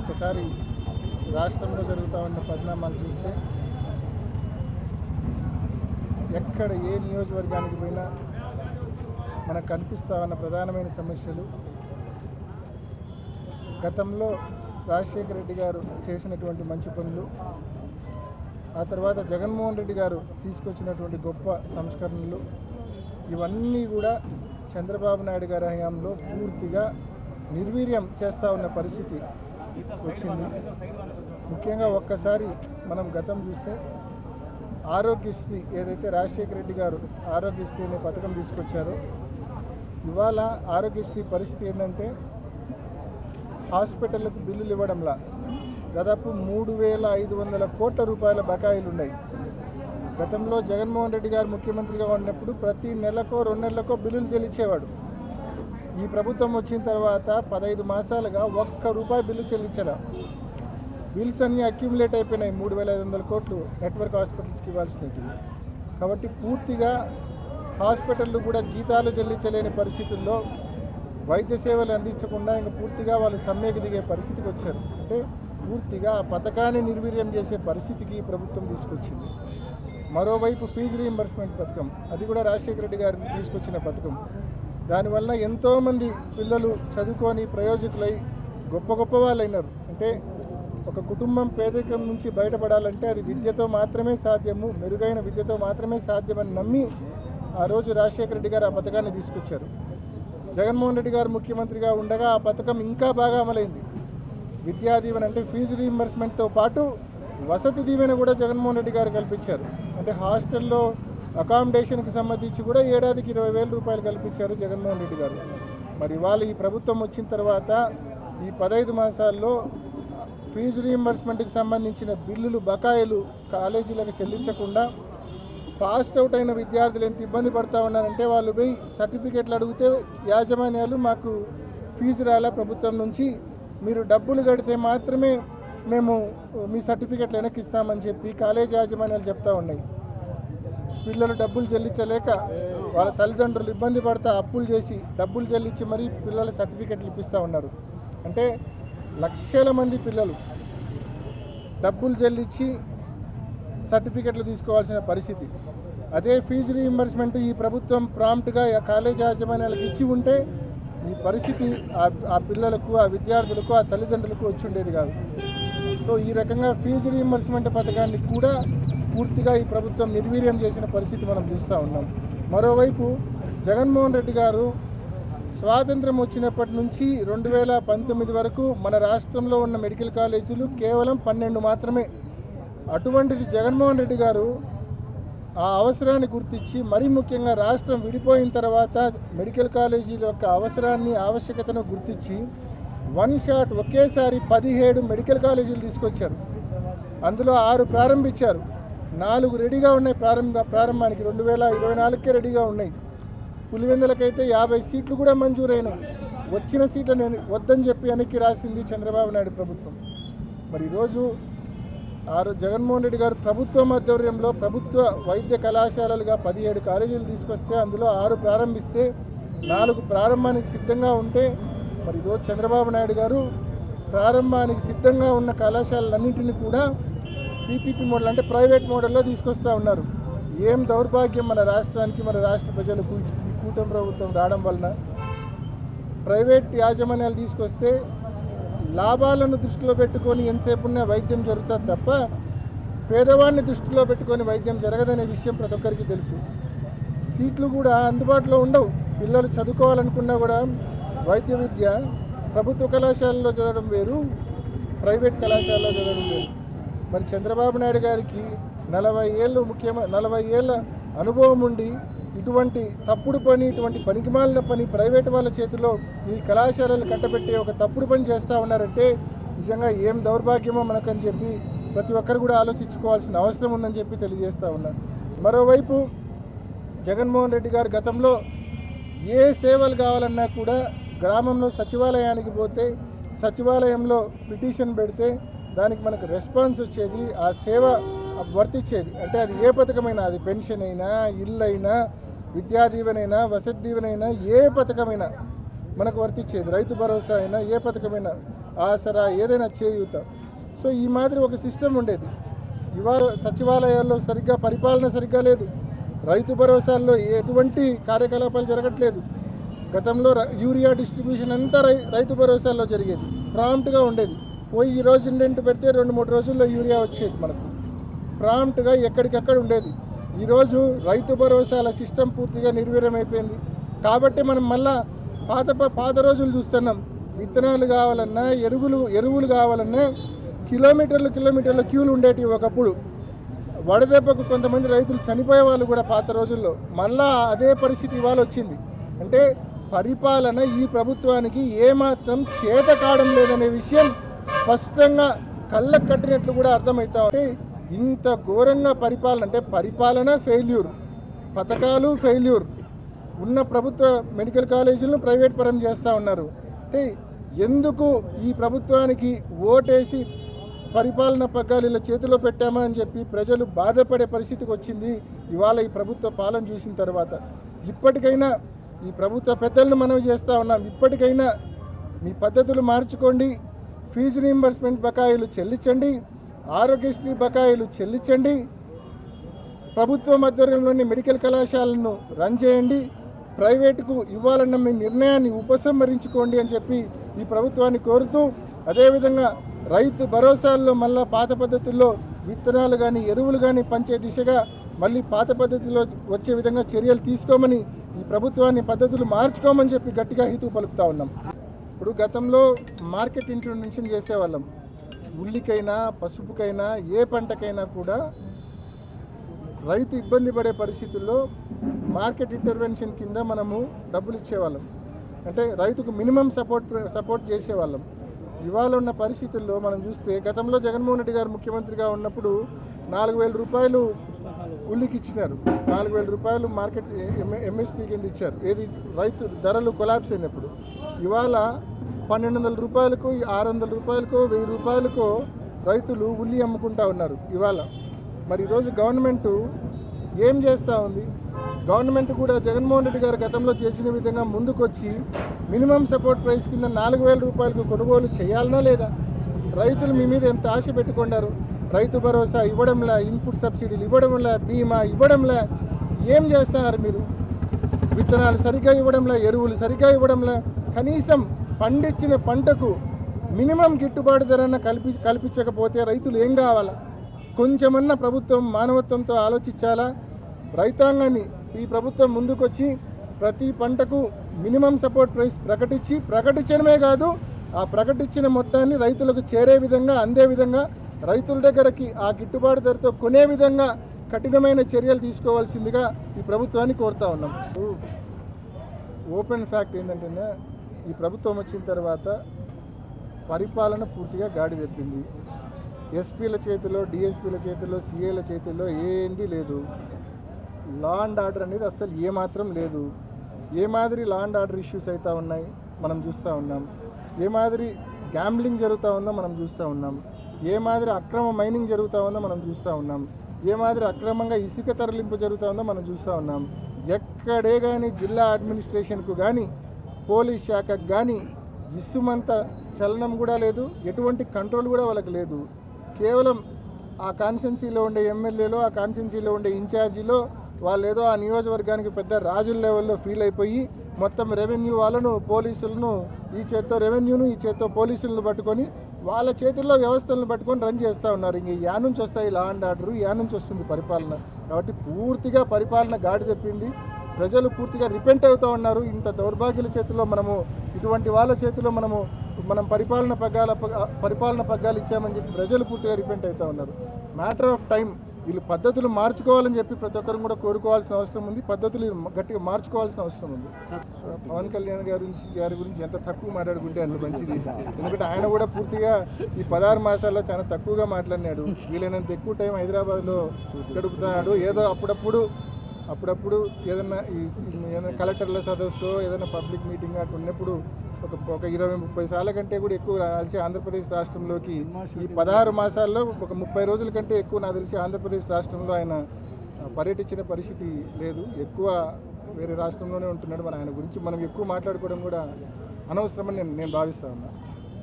ఒకసారి రాష్ట్రంలో జరుగుతూ ఉన్న పరిణామాలు చూస్తే ఎక్కడ ఏ నియోజకవర్గానికి పోయినా మనకు కనిపిస్తూ ఉన్న ప్రధానమైన సమస్యలు గతంలో రాజశేఖర రెడ్డి గారు చేసినటువంటి మంచి పనులు, ఆ తర్వాత జగన్మోహన్ రెడ్డి గారు తీసుకొచ్చినటువంటి గొప్ప సంస్కరణలు, ఇవన్నీ కూడా చంద్రబాబు నాయుడు గారి హయాంలో పూర్తిగా నిర్వీర్యం చేస్తూ ఉన్న పరిస్థితి వచ్చింది. ముఖ్యంగా ఒక్కసారి మనం గతం చూస్తే ఆరోగ్యశ్రీ ఏదైతే రాజశేఖర రెడ్డి గారు ఆరోగ్యశ్రీ అనే పథకం తీసుకొచ్చారో, ఇవాళ ఆరోగ్యశ్రీ పరిస్థితి ఏంటంటే హాస్పిటళ్లకు బిల్లులు ఇవ్వడంలా దాదాపు 3,500 కోట్ల రూపాయల బకాయిలు ఉన్నాయి. గతంలో జగన్మోహన్ రెడ్డి గారు ముఖ్యమంత్రిగా ఉన్నప్పుడు ప్రతి నెలకో 2 నెలలకో బిల్లులు చెల్లించేవాడు. ఈ ప్రభుత్వం వచ్చిన తర్వాత 15 మాసాలుగా ₹1 బిల్లు చెల్లించాల. బిల్స్ అన్నీ అక్యుములేట్ అయిపోయినాయి. 3,500 కోట్లు నెట్వర్క్ హాస్పిటల్స్కి ఇవ్వాల్సినవి. కాబట్టి పూర్తిగా హాస్పిటళ్ళు కూడా జీతాలు చెల్లించలేని పరిస్థితుల్లో వైద్య సేవలు అందించకుండా ఇంకా పూర్తిగా వాళ్ళు సమ్మెకు దిగే పరిస్థితికి వచ్చారు. అంటే పూర్తిగా ఆ పథకాన్ని నిర్వీర్యం చేసే పరిస్థితికి ప్రభుత్వం తీసుకొచ్చింది. మరోవైపు ఫీజు రీయింబర్స్మెంట్ పథకం, అది కూడా రాజశేఖర రెడ్డి గారిని తీసుకొచ్చిన పథకం. దానివల్ల ఎంతోమంది పిల్లలు చదువుకొని ప్రయోజకులై గొప్ప గొప్ప వాళ్ళు అయినారు. అంటే ఒక కుటుంబం పేదరికం నుంచి బయటపడాలంటే అది విద్యతో మాత్రమే సాధ్యము, మెరుగైన విద్యతో మాత్రమే సాధ్యమని నమ్మి ఆ రోజు రాజశేఖర రెడ్డి గారు ఆ పథకాన్ని తీసుకొచ్చారు. జగన్మోహన్ రెడ్డి గారు ముఖ్యమంత్రిగా ఉండగా ఆ పథకం ఇంకా బాగా అమలైంది. విద్యా దీవెన అంటే ఫీజు రీయింబర్స్మెంట్తో పాటు వసతి దీవెన కూడా జగన్మోహన్ రెడ్డి గారు కల్పించారు. అంటే హాస్టల్లో అకామిడేషన్కి సంబంధించి కూడా ఏడాదికి 20,000 రూపాయలు కల్పించారు జగన్మోహన్ రెడ్డి గారు. మరి ఇవాళ ఈ ప్రభుత్వం వచ్చిన తర్వాత ఈ 15 మాసాల్లో ఫీజు రీయింబర్స్మెంట్కి సంబంధించిన బిల్లులు బకాయిలు కాలేజీలకు చెల్లించకుండా పాస్డ్ అవుట్ అయిన విద్యార్థులు ఎంత ఇబ్బంది పడుతూ ఉన్నారంటే వాళ్ళు పోయి సర్టిఫికేట్లు అడిగితే యాజమాన్యాలు మాకు ఫీజు రాలా ప్రభుత్వం నుంచి, మీరు డబ్బులు కడితే మాత్రమే మేము మీ సర్టిఫికేట్లు వెనక్కి ఇస్తామని చెప్పి కాలేజీ యాజమాన్యాలు చెప్తా ఉన్నాయి. పిల్లలు డబ్బులు చెల్లించలేక వాళ్ళ తల్లిదండ్రులు ఇబ్బంది పడతా అప్పులు చేసి డబ్బులు చెల్లించి మరీ పిల్లల సర్టిఫికేట్లు ఇప్పిస్తూ ఉన్నారు. అంటే లక్షల మంది పిల్లలు డబ్బులు చెల్లించి సర్టిఫికెట్లు తీసుకోవాల్సిన పరిస్థితి. అదే ఫీజు రీయింబర్స్మెంట్ ఈ ప్రభుత్వం ప్రాంప్ట్గా కాలేజ్ యాజమాన్యాలకు ఇచ్చి ఉంటే ఈ పరిస్థితి ఆ పిల్లలకు, ఆ విద్యార్థులకు, ఆ తల్లిదండ్రులకు వచ్చి ఉండేది కాదు. సో ఈ రకంగా ఫీజు రీయింబర్స్మెంట్ పథకాన్ని కూడా పూర్తిగా ఈ ప్రభుత్వం నిర్వీర్యం చేసిన పరిస్థితి మనం చూస్తూ ఉన్నాం. మరోవైపు జగన్మోహన్ రెడ్డి గారు స్వాతంత్రం వచ్చినప్పటి నుంచి 2019 వరకు మన రాష్ట్రంలో ఉన్న మెడికల్ కాలేజీలు కేవలం 12 మాత్రమే. అటువంటిది జగన్మోహన్ రెడ్డి గారు ఆ అవసరాన్ని గుర్తించి, మరీ ముఖ్యంగా రాష్ట్రం విడిపోయిన తర్వాత మెడికల్ కాలేజీల యొక్క అవసరాన్ని, ఆవశ్యకతను గుర్తించి వన్ షాట్ ఒకేసారి 17 మెడికల్ కాలేజీలు తీసుకొచ్చారు. అందులో 6 ప్రారంభించారు, 4 రెడీగా ఉన్నాయి. ప్రారంభానికి 2024కే రెడీగా ఉన్నాయి. పులివెందులకైతే 50 సీట్లు కూడా మంజూరైనాయి. వచ్చిన సీట్లు నేను వద్దని చెప్పి వెనక్కి రాసింది చంద్రబాబు నాయుడు ప్రభుత్వం. మరి ఈరోజు జగన్మోహన్ రెడ్డి గారు ప్రభుత్వ ఆధ్వర్యంలో ప్రభుత్వ వైద్య కళాశాలలుగా 17 కాలేజీలు తీసుకొస్తే అందులో 6 ప్రారంభిస్తే 4 ప్రారంభానికి సిద్ధంగా ఉంటే, మరి ఈరోజు చంద్రబాబు నాయుడు గారు ప్రారంభానికి సిద్ధంగా ఉన్న కళాశాలలన్నింటినీ కూడా పీపీపీ మోడల్ అంటే ప్రైవేట్ మోడల్లో తీసుకొస్తూ ఉన్నారు. ఏం దౌర్భాగ్యం మన రాష్ట్రానికి, మన రాష్ట్ర ప్రజలకు. ఈ కూటమి ప్రభుత్వం రావడం వలన ప్రైవేట్ యాజమాన్యాలు తీసుకొస్తే లాభాలను దృష్టిలో పెట్టుకొని ఎంతసేపు ఉన్న వైద్యం జరుగుతుంది తప్ప పేదవాడిని దృష్టిలో పెట్టుకొని వైద్యం జరగదనే విషయం ప్రతి ఒక్కరికి తెలుసు. సీట్లు కూడా అందుబాటులో ఉండవు. పిల్లలు చదువుకోవాలనుకున్నా కూడా వైద్య విద్య ప్రభుత్వ కళాశాలలో చదవడం వేరు, ప్రైవేట్ కళాశాలలో చదవడం వేరు. మరి చంద్రబాబు నాయుడు గారికి 40 ఏళ్ళ అనుభవం ఉండి ఇటువంటి తప్పుడు పని, ఇటువంటి పనికిమాలిన పని ప్రైవేట్ వాళ్ళ చేతిలో ఈ కళాశాలలు కట్టబెట్టి ఒక తప్పుడు పని చేస్తూ ఉన్నారంటే నిజంగా ఏం దౌర్భాగ్యమో మనకని చెప్పి ప్రతి ఒక్కరు కూడా ఆలోచించుకోవాల్సిన అవసరం ఉందని చెప్పి తెలియజేస్తూ ఉన్నారు. మరోవైపు జగన్మోహన్ రెడ్డి గారు గతంలో ఏ సేవలు కావాలన్నా కూడా గ్రామంలో సచివాలయానికి పోతే సచివాలయంలో పిటిషన్ పెడితే దానికి మనకు రెస్పాన్స్ వచ్చేది, ఆ సేవ వర్తించేది. అంటే అది ఏ పథకమైనా, అది పెన్షన్ అయినా, ఇల్లు అయినా, విద్యా దీవెనైనా, వసతి దీవెనైనా, ఏ పథకమైనా మనకు వర్తించేది. రైతు భరోసా అయినా, ఏ పథకమైనా ఆసరా ఏదైనా చేయూత. సో ఈ మాదిరి ఒక సిస్టమ్ ఉండేది. ఇవాళ సచివాలయాల్లో సరిగ్గా పరిపాలన సరిగ్గా లేదు. రైతు భరోసాల్లో ఎటువంటి కార్యకలాపాలు జరగట్లేదు. గతంలో యూరియా డిస్ట్రిబ్యూషన్ అంతా రైతు భరోసాల్లో జరిగేది, ప్రాంప్ట్గా ఉండేది. పోయి ఈరోజు ఇండెంట్ పెడితే 2-3 రోజుల్లో యూరియా వచ్చేది, మనకు ప్రాంప్ట్గా ఎక్కడికక్కడ ఉండేది. ఈరోజు రైతు భరోసాల సిస్టమ్ పూర్తిగా నిర్వీర్యమైపోయింది. కాబట్టి మనం మళ్ళా పాత రోజులు చూస్తున్నాం. విత్తనాలు కావాలన్నా ఎరువులు కావాలన్నా కిలోమీటర్ల క్యూలు ఉండేటివి ఒకప్పుడు. వడదెబ్బకు కొంతమంది రైతులు చనిపోయే వాళ్ళు కూడా పాత రోజుల్లో. మళ్ళా అదే పరిస్థితి ఇవాళ వచ్చింది. అంటే పరిపాలన ఈ ప్రభుత్వానికి ఏమాత్రం చేత కావడం లేదనే విషయం స్పష్టంగా కళ్ళకు కట్టినట్లు కూడా అర్థమవుతా ఉంది. ఇంత ఘోరంగా పరిపాలన అంటే పరిపాలన ఫెయిల్యూర్, పథకాలు ఫెయిల్యూర్. ఉన్న ప్రభుత్వ మెడికల్ కాలేజీలను ప్రైవేట్ పరం చేస్తూ ఉన్నారు. అంటే ఎందుకు ఈ ప్రభుత్వానికి ఓటేసి పరిపాలన పగ్గాలు ఇలా చేతిలో పెట్టామా అని చెప్పి ప్రజలు బాధపడే పరిస్థితికి వచ్చింది ఇవాళ ఈ ప్రభుత్వ పాలన చూసిన తర్వాత. ఇప్పటికైనా ఈ ప్రభుత్వ పెద్దలను మనవి చేస్తూ ఉన్నాం, ఇప్పటికైనా మీ పద్ధతులు మార్చుకోండి. ఫీజు రీయింబర్స్మెంట్ బకాయిలు చెల్లించండి, ఆరోగ్యశ్రీ బకాయిలు చెల్లించండి, ప్రభుత్వ ఆధ్వర్యంలోని మెడికల్ కళాశాలను రన్ చేయండి, ప్రైవేటుకు ఇవ్వాలన్న మీ నిర్ణయాన్ని ఉపసంహరించుకోండి అని చెప్పి ఈ ప్రభుత్వాన్ని కోరుతూ, అదేవిధంగా రైతు భరోసాల్లో మళ్ళా పాత పద్ధతుల్లో విత్తనాలు కానీ ఎరువులు కానీ పంచే దిశగా మళ్ళీ పాత పద్ధతిలో వచ్చే విధంగా చర్యలు తీసుకోమని, ఈ ప్రభుత్వాన్ని పద్ధతులు మార్చుకోమని చెప్పి గట్టిగా హితవు పలుకుతా ఉన్నాం. ఇప్పుడు గతంలో మార్కెట్ ఇంట్రొడక్షన్ చేసేవాళ్ళం. ఉల్లికైనా పసుపుకైనా ఏ పంటకైనా కూడా రైతు ఇబ్బంది పడే పరిస్థితుల్లో మార్కెట్ ఇంటర్వెన్షన్ కింద మనము డబ్బులు ఇచ్చేవాళ్ళం. అంటే రైతుకు మినిమం సపోర్ట్ చేసేవాళ్ళం. ఇవాళ ఉన్న పరిస్థితుల్లో మనం చూస్తే గతంలో జగన్మోహన్ రెడ్డి గారు ముఖ్యమంత్రిగా ఉన్నప్పుడు 4,000 రూపాయలు ఉల్లికి ఇచ్చినారు, 4,000 రూపాయలు మార్కెట్ ఎంఎస్పీ కింద ఇచ్చారు. ఏది రైతు ధరలు కొలాప్స్ అయినప్పుడు. ఇవాళ 1,200 రూపాయలకు 600 రూపాయలకో 1000 రూపాయలకో రైతులు ఉల్లి అమ్ముకుంటా ఉన్నారు ఇవాళ. మరి ఈరోజు గవర్నమెంటు ఏం చేస్తూ ఉంది? గవర్నమెంట్ కూడా జగన్మోహన్ రెడ్డి గారు గతంలో చేసిన విధంగా ముందుకొచ్చి మినిమం సపోర్ట్ ప్రైస్ కింద 4,000 రూపాయలకు కొనుగోలు చేయాలనా లేదా? రైతులు మీ మీద ఎంత ఆశ పెట్టుకున్నారు? రైతు భరోసా ఇవ్వడంలా, ఇన్పుట్ సబ్సిడీలు ఇవ్వడంలా, బీమా ఇవ్వడంలా, ఏం చేస్తున్నారు మీరు? విత్తనాలు సరిగ్గా ఇవ్వడంలా, ఎరువులు సరిగ్గా ఇవ్వడంలా, కనీసం పండించిన పంటకు మినిమం గిట్టుబాటు ధరన కల్పించకపోతే రైతులు ఏం కావాలా? కొంచెమన్నా ప్రభుత్వం మానవత్వంతో ఆలోచించాలా? రైతాంగాన్ని ఈ ప్రభుత్వం ముందుకొచ్చి ప్రతి పంటకు మినిమం సపోర్ట్ ప్రైస్ ప్రకటించడమే కాదు, ఆ ప్రకటించిన మొత్తాన్ని రైతులకు చేరే విధంగా, అందే విధంగా, రైతుల దగ్గరకి ఆ గిట్టుబాటు ధరతో కొనే విధంగా కఠినమైన చర్యలు తీసుకోవాల్సిందిగా ఈ ప్రభుత్వాన్ని కోరుతా ఉన్నాం. ఓపెన్ ఫ్యాక్ట్ ఏంటంటే ఈ ప్రభుత్వం వచ్చిన తర్వాత పరిపాలన పూర్తిగా గాడి తెప్పింది. ఎస్పీల చేతిలో, డిఎస్పీల చేతిలో, సిఏల చేతిలో ఏంది లేదు. లా అండ్ ఆర్డర్ అనేది అస్సలు ఏమాత్రం లేదు. ఏ మాదిరి లా అండ్ ఆర్డర్ ఇష్యూస్ అవుతూ ఉన్నాయి మనం చూస్తూ ఉన్నాం. ఏ మాదిరి గ్యాంబ్లింగ్ జరుగుతూ ఉందో మనం చూస్తూ ఉన్నాం. ఏ మాదిరి అక్రమ మైనింగ్ జరుగుతూ ఉందో మనం చూస్తూ ఉన్నాం. ఏ మాదిరి అక్రమంగా ఇసుక తరలింపు జరుగుతూ ఉందో మనం చూస్తూ ఉన్నాం. ఎక్కడే కానీ జిల్లా అడ్మినిస్ట్రేషన్కు కానీ పోలీస్ శాఖకు కానీ ఇసుమంత చలనం కూడా లేదు, ఎటువంటి కంట్రోల్ కూడా వాళ్ళకి లేదు. కేవలం ఆ కాన్స్టిట్యున్సీలో ఉండే ఎమ్మెల్యేలో, ఆ కాన్స్టిట్యున్సీలో ఉండే ఇన్ఛార్జీలో వాళ్ళు ఏదో ఆ నియోజకవర్గానికి పెద్ద రాజుల లెవెల్లో ఫీల్ అయిపోయి మొత్తం రెవెన్యూ వాళ్ళను, పోలీసులను, ఈ చేత్తో రెవెన్యూను, ఈ చేత్తో పోలీసులను పట్టుకొని వాళ్ళ చేతుల్లో వ్యవస్థలను పట్టుకొని రన్ చేస్తూ ఉన్నారు. ఇంక యా నుంచి వస్తాయి లా అండ్ ఆర్డరు, యా నుంచి వస్తుంది పరిపాలన? కాబట్టి పూర్తిగా పరిపాలన గాడి తెప్పింది. ప్రజలు పూర్తిగా రిపెంట్ అవుతూ ఉన్నారు. ఇంత దౌర్భాగ్యుల చేతిలో మనము, ఇటువంటి వాళ్ళ చేతిలో మనం పరిపాలన పగ్గాలు ఇచ్చామని చెప్పి ప్రజలు పూర్తిగా రిపెంట్ అవుతూ ఉన్నారు. Matter of time. వీళ్ళు పద్ధతులు మార్చుకోవాలని చెప్పి ప్రతి ఒక్కరు కూడా కోరుకోవాల్సిన అవసరం ఉంది. పద్ధతులు గట్టిగా మార్చుకోవాల్సిన అవసరం ఉంది. పవన్ కళ్యాణ్ గారి గురించి ఎంత తక్కువ మాట్లాడుకుంటే అంత మంచిది. ఎందుకంటే ఆయన కూడా పూర్తిగా ఈ 16 మాసాల్లో చాలా తక్కువగా మాట్లాడినాడు. వీలైనంత ఎక్కువ టైం హైదరాబాద్లో గడుపుతున్నాడు. ఏదో అప్పుడప్పుడు ఏదైనా కలెక్టర్ల సదస్సు, ఏదైనా పబ్లిక్ మీటింగ్ అటు ఉన్నప్పుడు ఒక 20-30 సార్ల కంటే కూడా ఎక్కువ నాకు తెలిసి ఆంధ్రప్రదేశ్ రాష్ట్రంలోకి ఈ 16 మాసాల్లో ఒక 30 రోజుల కంటే ఎక్కువ నాకు తెలిసి ఆంధ్రప్రదేశ్ రాష్ట్రంలో ఆయన పర్యటించిన పరిస్థితి లేదు. ఎక్కువ వేరే రాష్ట్రంలోనే ఉంటున్నాడు. మన ఆయన గురించి మనం ఎక్కువ మాట్లాడుకోవడం కూడా అనవసరమని నేను భావిస్తా ఉన్నా.